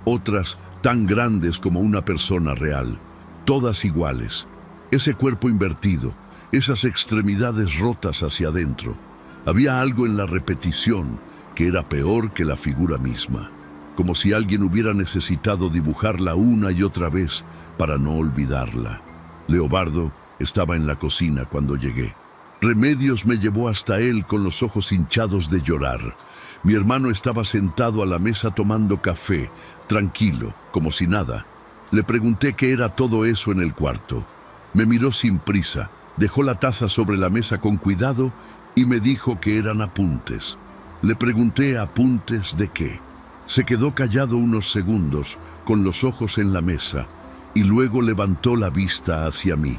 otras tan grandes como una persona real, todas iguales. Ese cuerpo invertido, esas extremidades rotas hacia adentro. Había algo en la repetición que era peor que la figura misma, como si alguien hubiera necesitado dibujarla una y otra vez para no olvidarla. Leobardo estaba en la cocina cuando llegué. Remedios me llevó hasta él con los ojos hinchados de llorar. Mi hermano estaba sentado a la mesa tomando café, tranquilo, como si nada. Le pregunté qué era todo eso en el cuarto. Me miró sin prisa, dejó la taza sobre la mesa con cuidado y me dijo que eran apuntes. Le pregunté apuntes de qué. Se quedó callado unos segundos, con los ojos en la mesa, y luego levantó la vista hacia mí.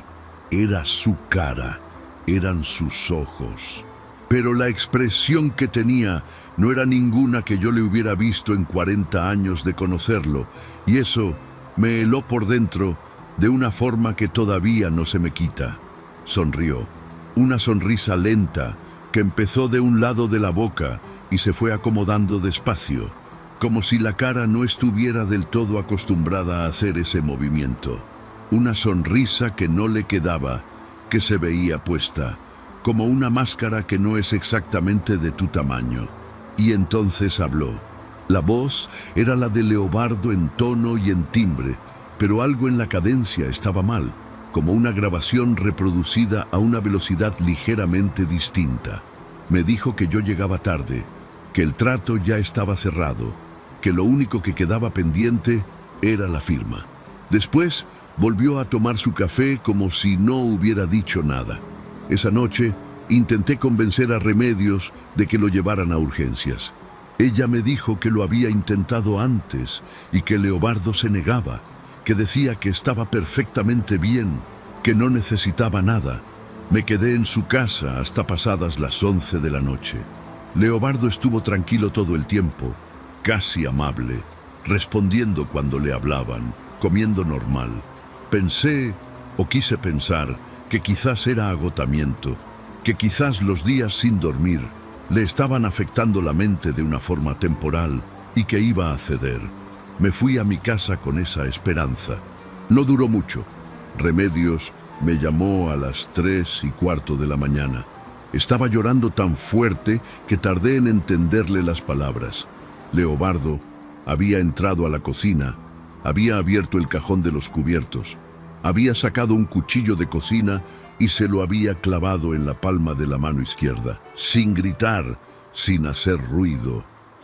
Era su cara. Eran sus ojos. Pero la expresión que tenía no era ninguna que yo le hubiera visto en 40 años de conocerlo, y eso me heló por dentro de una forma que todavía no se me quita. Sonrió, una sonrisa lenta que empezó de un lado de la boca y se fue acomodando despacio, como si la cara no estuviera del todo acostumbrada a hacer ese movimiento. Una sonrisa que no le quedaba, que se veía puesta, como una máscara que no es exactamente de tu tamaño. Y entonces habló. La voz era la de Leobardo en tono y en timbre, pero algo en la cadencia estaba mal, como una grabación reproducida a una velocidad ligeramente distinta. Me dijo que yo llegaba tarde, que el trato ya estaba cerrado, que lo único que quedaba pendiente era la firma. Después volvió a tomar su café como si no hubiera dicho nada. Esa noche intenté convencer a Remedios de que lo llevaran a urgencias. Ella me dijo que lo había intentado antes y que Leobardo se negaba, que decía que estaba perfectamente bien, que no necesitaba nada. Me quedé en su casa hasta pasadas las 11 de la noche. Leobardo estuvo tranquilo todo el tiempo, casi amable, respondiendo cuando le hablaban, comiendo normal. Pensé, o quise pensar, que quizás era agotamiento, que quizás los días sin dormir le estaban afectando la mente de una forma temporal y que iba a ceder. Me fui a mi casa con esa esperanza. No duró mucho. Remedios me llamó a las 3:15 de la mañana. Estaba llorando tan fuerte que tardé en entenderle las palabras. Leobardo había entrado a la cocina, había abierto el cajón de los cubiertos, había sacado un cuchillo de cocina y se lo había clavado en la palma de la mano izquierda, sin gritar, sin hacer ruido.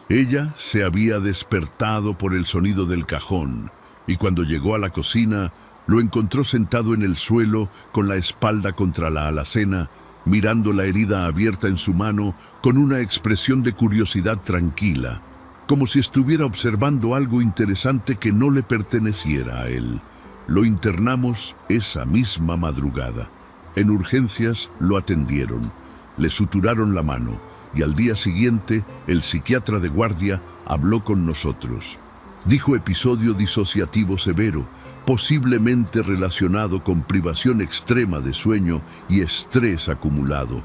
Ella se había despertado por el sonido del cajón y cuando llegó a la cocina lo encontró sentado en el suelo con la espalda contra la alacena, mirando la herida abierta en su mano con una expresión de curiosidad tranquila, como si estuviera observando algo interesante que no le perteneciera a él. Lo internamos esa misma madrugada. En urgencias lo atendieron, le suturaron la mano y al día siguiente el psiquiatra de guardia habló con nosotros. Dijo episodio disociativo severo, posiblemente relacionado con privación extrema de sueño y estrés acumulado.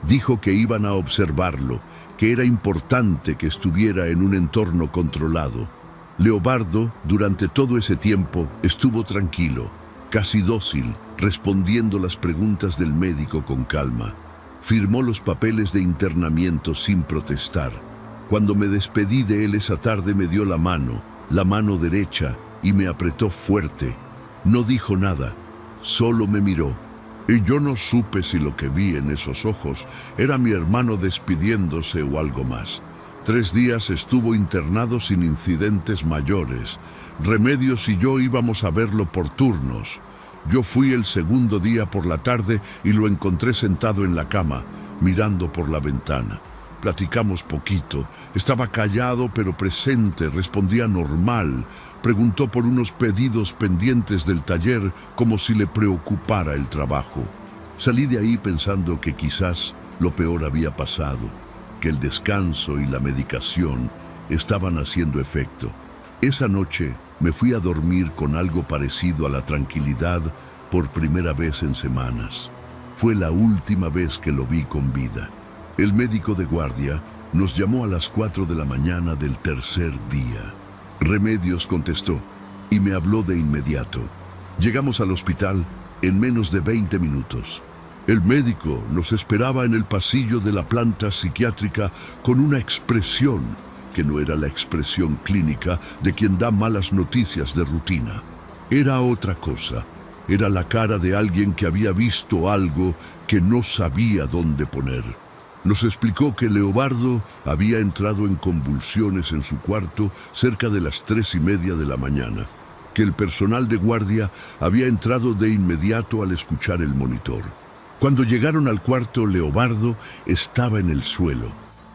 Dijo que iban a observarlo, que era importante que estuviera en un entorno controlado. Leobardo, durante todo ese tiempo, estuvo tranquilo, casi dócil, respondiendo las preguntas del médico con calma. Firmó los papeles de internamiento sin protestar. Cuando me despedí de él esa tarde me dio la mano derecha, y me apretó fuerte. No dijo nada, solo me miró. Y yo no supe si lo que vi en esos ojos era mi hermano despidiéndose o algo más. 3 días estuvo internado sin incidentes mayores. Remedios y yo íbamos a verlo por turnos. Yo fui el segundo día por la tarde y lo encontré sentado en la cama, mirando por la ventana. Platicamos poquito. Estaba callado pero presente, respondía normal. Preguntó por unos pedidos pendientes del taller como si le preocupara el trabajo. Salí de ahí pensando que quizás lo peor había pasado, que el descanso y la medicación estaban haciendo efecto. Esa noche me fui a dormir con algo parecido a la tranquilidad por primera vez en semanas. Fue la última vez que lo vi con vida. El médico de guardia nos llamó a las 4 de la mañana del tercer día. Remedios contestó y me habló de inmediato. Llegamos al hospital en menos de 20 minutos. El médico nos esperaba en el pasillo de la planta psiquiátrica con una expresión que no era la expresión clínica de quien da malas noticias de rutina. Era otra cosa. Era la cara de alguien que había visto algo que no sabía dónde poner. Nos explicó que Leobardo había entrado en convulsiones en su cuarto cerca de las 3:30 de la mañana, que el personal de guardia había entrado de inmediato al escuchar el monitor. Cuando llegaron al cuarto, Leobardo estaba en el suelo,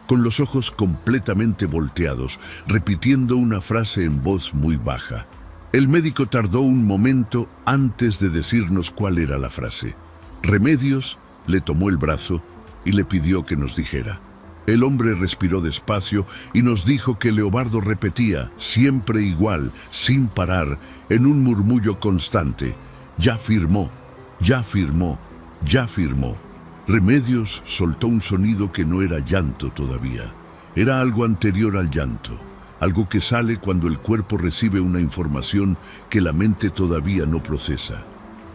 con los ojos completamente volteados, repitiendo una frase en voz muy baja. El médico tardó un momento antes de decirnos cuál era la frase. Remedios le tomó el brazo y le pidió que nos dijera. El hombre respiró despacio y nos dijo que Leobardo repetía, siempre igual, sin parar, en un murmullo constante: ya firmó, ya firmó, ya firmó. Remedios soltó un sonido que no era llanto todavía. Era algo anterior al llanto, algo que sale cuando el cuerpo recibe una información que la mente todavía no procesa.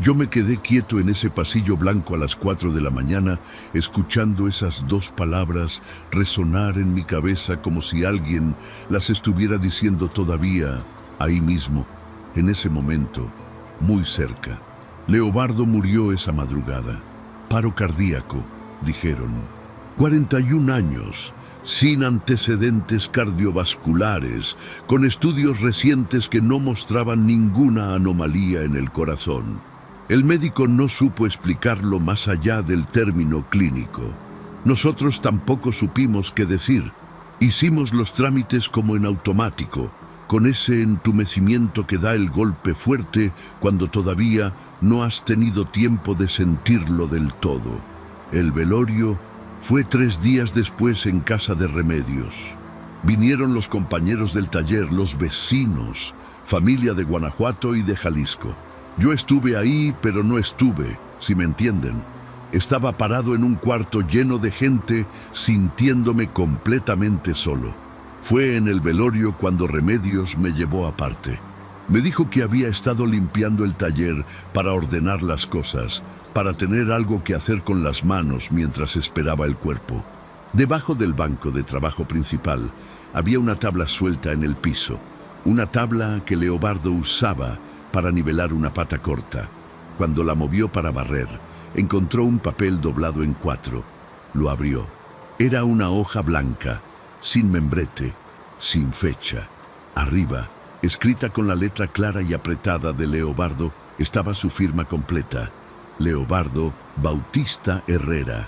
Yo me quedé quieto en ese pasillo blanco a las 4 de la mañana, escuchando esas 2 palabras resonar en mi cabeza como si alguien las estuviera diciendo todavía, ahí mismo, en ese momento, muy cerca. Leobardo murió esa madrugada. Paro cardíaco, dijeron. 41 años, sin antecedentes cardiovasculares, con estudios recientes que no mostraban ninguna anomalía en el corazón. El médico no supo explicarlo más allá del término clínico. Nosotros tampoco supimos qué decir. Hicimos los trámites como en automático, con ese entumecimiento que da el golpe fuerte cuando todavía no has tenido tiempo de sentirlo del todo. El velorio fue 3 días después en casa de Remedios. Vinieron los compañeros del taller, los vecinos, familia de Guanajuato y de Jalisco. Yo estuve ahí, pero no estuve, si me entienden. Estaba parado en un cuarto lleno de gente, sintiéndome completamente solo. Fue en el velorio cuando Remedios me llevó aparte. Me dijo que había estado limpiando el taller para ordenar las cosas, para tener algo que hacer con las manos mientras esperaba el cuerpo. Debajo del banco de trabajo principal había una tabla suelta en el piso, una tabla que Leobardo usaba para nivelar una pata corta. Cuando la movió para barrer, encontró un papel doblado en 4. Lo abrió. Era una hoja blanca, sin membrete, sin fecha. Arriba, escrita con la letra clara y apretada de Leobardo, estaba su firma completa: Leobardo Bautista Herrera.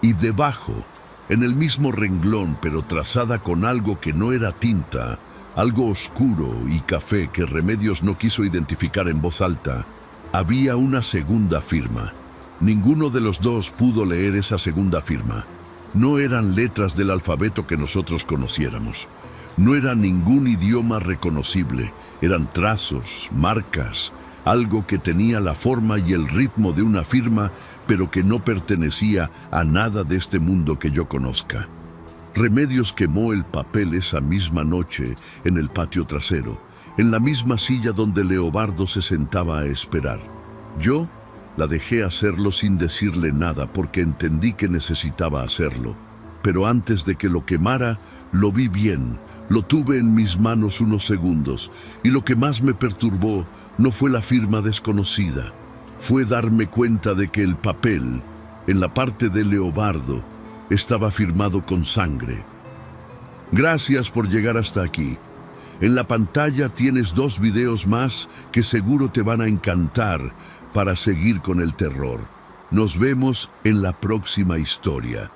Y debajo, en el mismo renglón, pero trazada con algo que no era tinta, algo oscuro y café que Remedios no quiso identificar en voz alta, había una segunda firma. Ninguno de los dos pudo leer esa segunda firma. No eran letras del alfabeto que nosotros conociéramos. No era ningún idioma reconocible. Eran trazos, marcas, algo que tenía la forma y el ritmo de una firma, pero que no pertenecía a nada de este mundo que yo conozca. Remedios quemó el papel esa misma noche en el patio trasero, en la misma silla donde Leobardo se sentaba a esperar. Yo la dejé hacerlo sin decirle nada porque entendí que necesitaba hacerlo. Pero antes de que lo quemara, lo vi bien, lo tuve en mis manos unos segundos, y lo que más me perturbó no fue la firma desconocida. Fue darme cuenta de que el papel, en la parte de Leobardo, estaba firmado con sangre. Gracias por llegar hasta aquí. En la pantalla tienes 2 videos más que seguro te van a encantar para seguir con el terror. Nos vemos en la próxima historia.